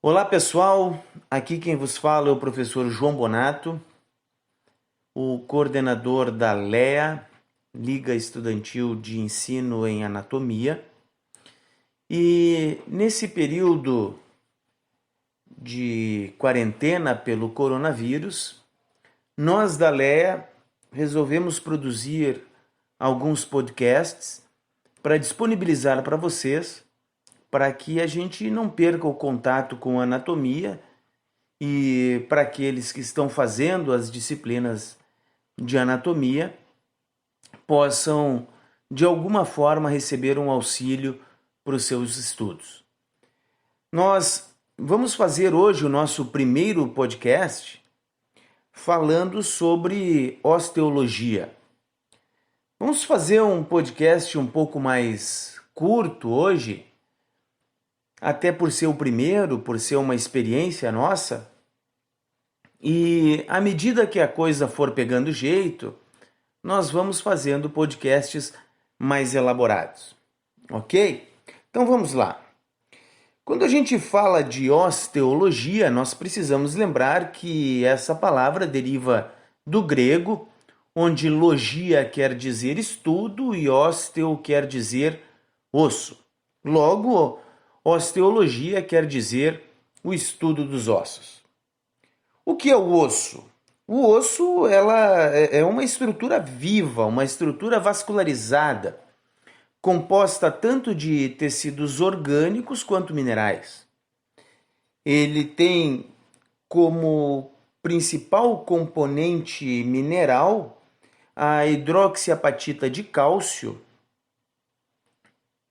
Olá pessoal, aqui quem vos fala é o professor João Bonato, o coordenador da LEA, Liga Estudantil de Ensino em Anatomia. E nesse período de quarentena pelo coronavírus, nós da LEA resolvemos produzir alguns podcasts para disponibilizar para vocês, para que a gente não perca o contato com a anatomia e para aqueles que estão fazendo as disciplinas de anatomia possam, de alguma forma, receber um auxílio para os seus estudos. Nós vamos fazer hoje o nosso primeiro podcast falando sobre osteologia. Vamos fazer um podcast um pouco mais curto hoje, até por ser o primeiro, por ser uma experiência nossa. E à medida que a coisa for pegando jeito, nós vamos fazendo podcasts mais elaborados, ok? Então vamos lá. Quando a gente fala de osteologia, nós precisamos lembrar que essa palavra deriva do grego, onde logia quer dizer estudo e osteo quer dizer osso. Logo, osteologia quer dizer o estudo dos ossos. O que é o osso? O osso é uma estrutura viva, uma estrutura vascularizada, composta tanto de tecidos orgânicos quanto minerais. Ele tem como principal componente mineral a hidroxiapatita de cálcio,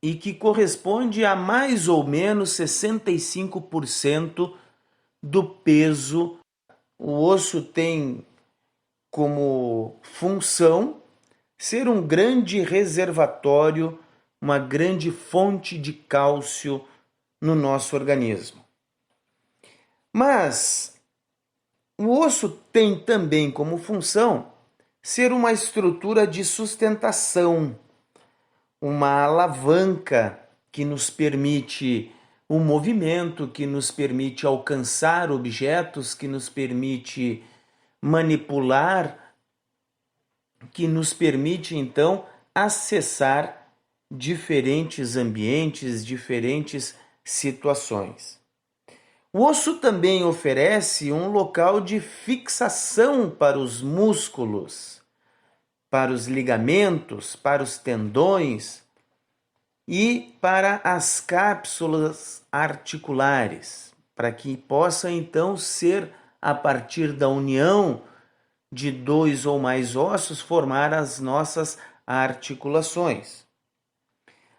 e que corresponde a mais ou menos 65% do peso. O osso tem como função ser um grande reservatório, uma grande fonte de cálcio no nosso organismo. Mas o osso tem também como função ser uma estrutura de sustentação, uma alavanca que nos permite o movimento, que nos permite alcançar objetos, que nos permite manipular, que nos permite então acessar diferentes ambientes, diferentes situações. O osso também oferece um local de fixação para os músculos, para os ligamentos, para os tendões e para as cápsulas articulares, para que possa então ser, a partir da união de dois ou mais ossos, formar as nossas articulações.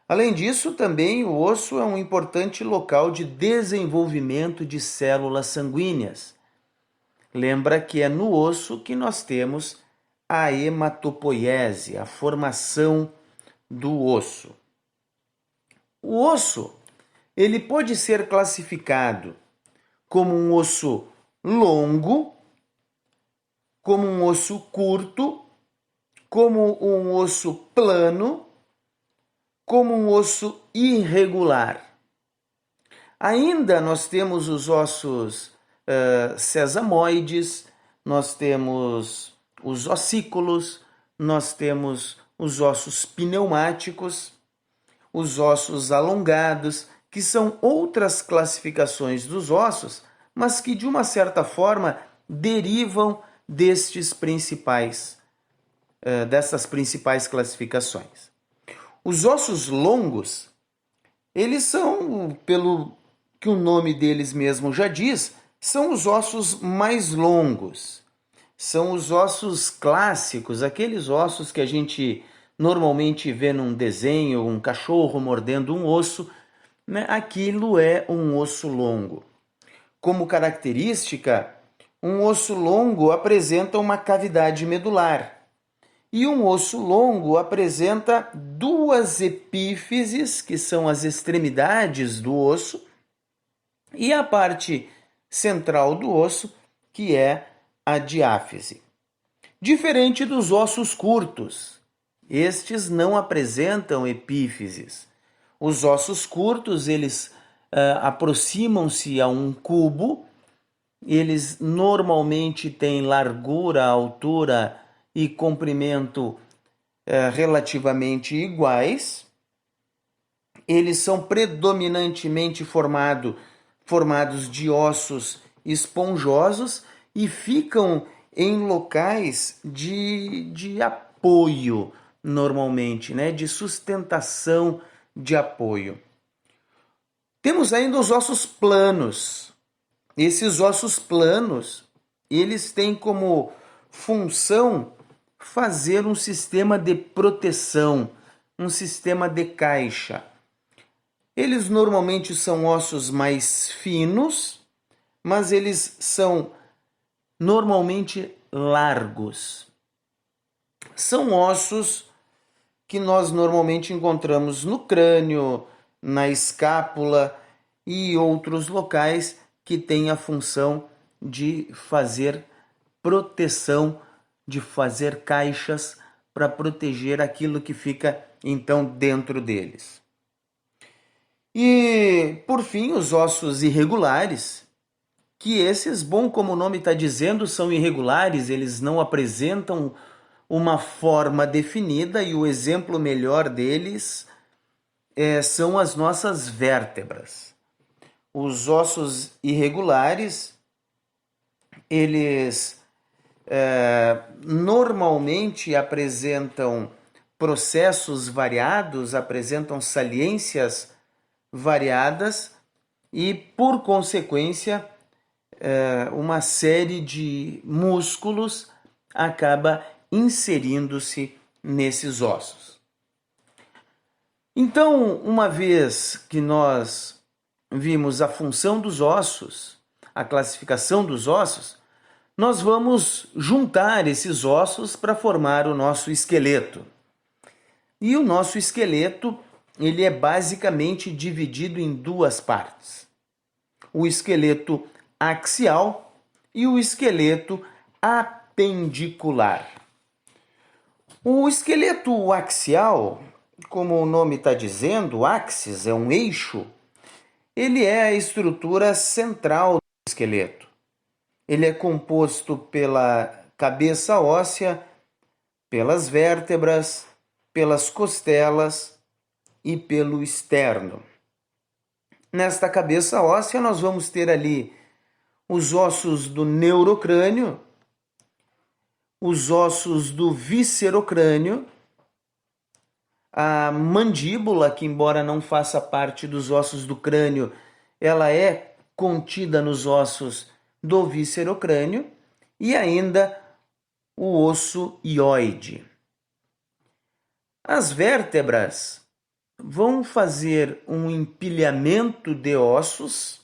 Além disso, também o osso é um importante local de desenvolvimento de células sanguíneas. Lembra que é no osso que nós temos a hematopoiese, a formação do osso. O osso, ele pode ser classificado como um osso longo, como um osso curto, como um osso plano, como um osso irregular. Ainda nós temos os ossos sesamoides, nós temos os ossículos, nós temos os ossos pneumáticos, os ossos alongados, que são outras classificações dos ossos, mas que de uma certa forma derivam dessas principais classificações. Os ossos longos, eles são, pelo que o nome deles mesmo já diz, são os ossos mais longos. São os ossos clássicos, aqueles ossos que a gente normalmente vê num desenho, um cachorro mordendo um osso, né? Aquilo é um osso longo. Como característica, um osso longo apresenta uma cavidade medular. E um osso longo apresenta duas epífises, que são as extremidades do osso, e a parte central do osso, que é a diáfise. Diferente dos ossos curtos, estes não apresentam epífises. Os ossos curtos, eles aproximam-se a um cubo. Eles normalmente têm largura, altura e comprimento relativamente iguais. Eles são predominantemente formados de ossos esponjosos e ficam em locais de apoio, normalmente, né? De sustentação de apoio. Temos ainda os ossos planos. Esses ossos planos, eles têm como função fazer um sistema de proteção, um sistema de caixa. Eles normalmente são ossos mais finos, mas eles são normalmente largos. São ossos que nós normalmente encontramos no crânio, na escápula e outros locais que têm a função de fazer proteção, de fazer caixas para proteger aquilo que fica então dentro deles. E, por fim, os ossos irregulares, que esses, bom como o nome está dizendo, são irregulares, eles não apresentam uma forma definida e o exemplo melhor deles são as nossas vértebras. Os ossos irregulares, eles normalmente apresentam processos variados, apresentam saliências variadas e, por consequência, uma série de músculos acaba inserindo-se nesses ossos. Então, uma vez que nós vimos a função dos ossos, a classificação dos ossos, nós vamos juntar esses ossos para formar o nosso esqueleto. E o nosso esqueleto, ele é basicamente dividido em duas partes. O esqueleto axial e o esqueleto apendicular. O esqueleto axial, como o nome está dizendo, axis é um eixo, ele é a estrutura central do esqueleto. Ele é composto pela cabeça óssea, pelas vértebras, pelas costelas e pelo externo. Nesta cabeça óssea nós vamos ter ali os ossos do neurocrânio, os ossos do viscerocrânio, a mandíbula, que embora não faça parte dos ossos do crânio, ela é contida nos ossos do viscerocrânio, e ainda o osso hioide. As vértebras vão fazer um empilhamento de ossos,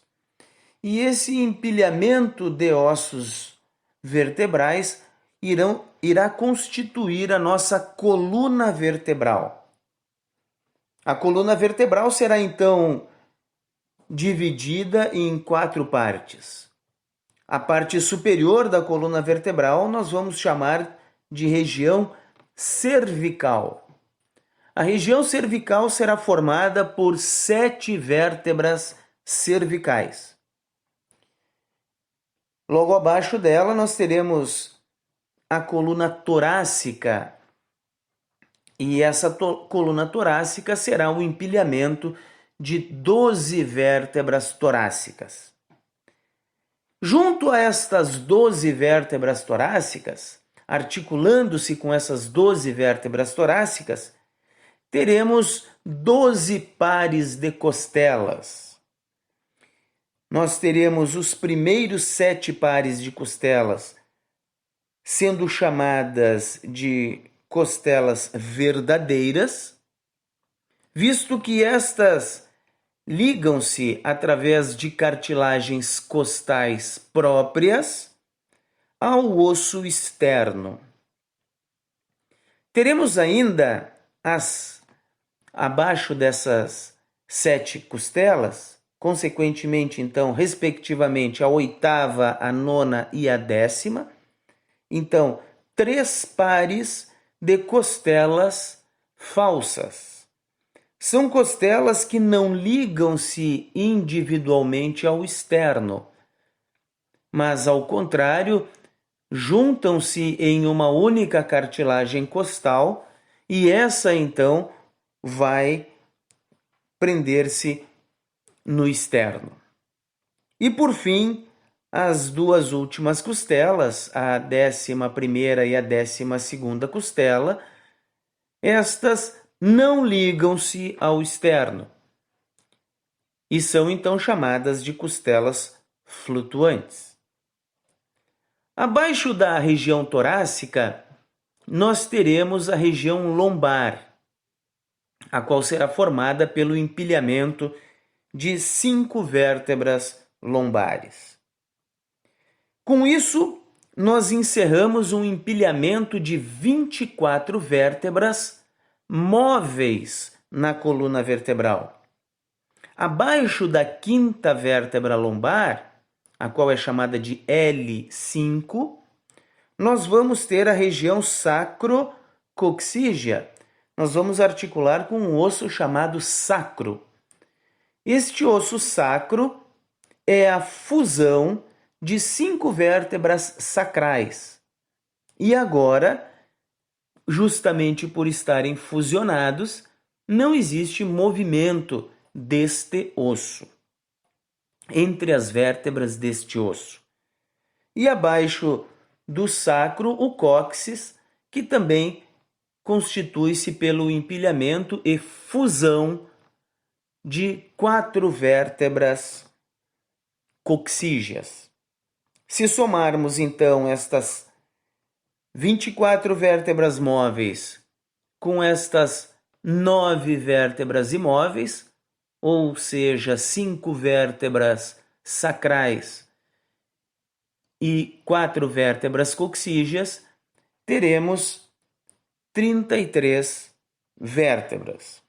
e esse empilhamento de ossos vertebrais irá constituir a nossa coluna vertebral. A coluna vertebral será então dividida em 4 partes. A parte superior da coluna vertebral nós vamos chamar de região cervical. A região cervical será formada por 7 vértebras cervicais. Logo abaixo dela nós teremos a coluna torácica, e essa coluna torácica será um empilhamento de 12 vértebras torácicas. Junto a estas 12 vértebras torácicas, articulando-se com essas 12 vértebras torácicas, teremos 12 pares de costelas. Nós teremos os primeiros 7 pares de costelas sendo chamadas de costelas verdadeiras, visto que estas ligam-se através de cartilagens costais próprias ao osso externo. Teremos ainda abaixo dessas 7 costelas, consequentemente, então, respectivamente, a 8ª, a 9ª e a 10ª, então, 3 pares de costelas falsas. São costelas que não ligam-se individualmente ao externo, mas, ao contrário, juntam-se em uma única cartilagem costal e essa, então, vai prender-se no externo. E, por fim, as duas últimas costelas, a 11ª e a 12ª costela, estas não ligam-se ao externo e são então chamadas de costelas flutuantes. Abaixo da região torácica, nós teremos a região lombar, a qual será formada pelo empilhamento de 5 vértebras lombares. Com isso, nós encerramos um empilhamento de 24 vértebras móveis na coluna vertebral. Abaixo da 5ª vértebra lombar, a qual é chamada de L5, nós vamos ter a região sacrocoxígea. Nós vamos articular com um osso chamado sacro. Este osso sacro é a fusão de 5 vértebras sacrais. E agora, justamente por estarem fusionados, não existe movimento deste osso, entre as vértebras deste osso. E abaixo do sacro, o cóccix, que também constitui-se pelo empilhamento e fusão de 4 vértebras coxígeas. Se somarmos, então, estas 24 vértebras móveis com estas 9 vértebras imóveis, ou seja, 5 vértebras sacrais e 4 vértebras coxígeas, teremos 33 vértebras.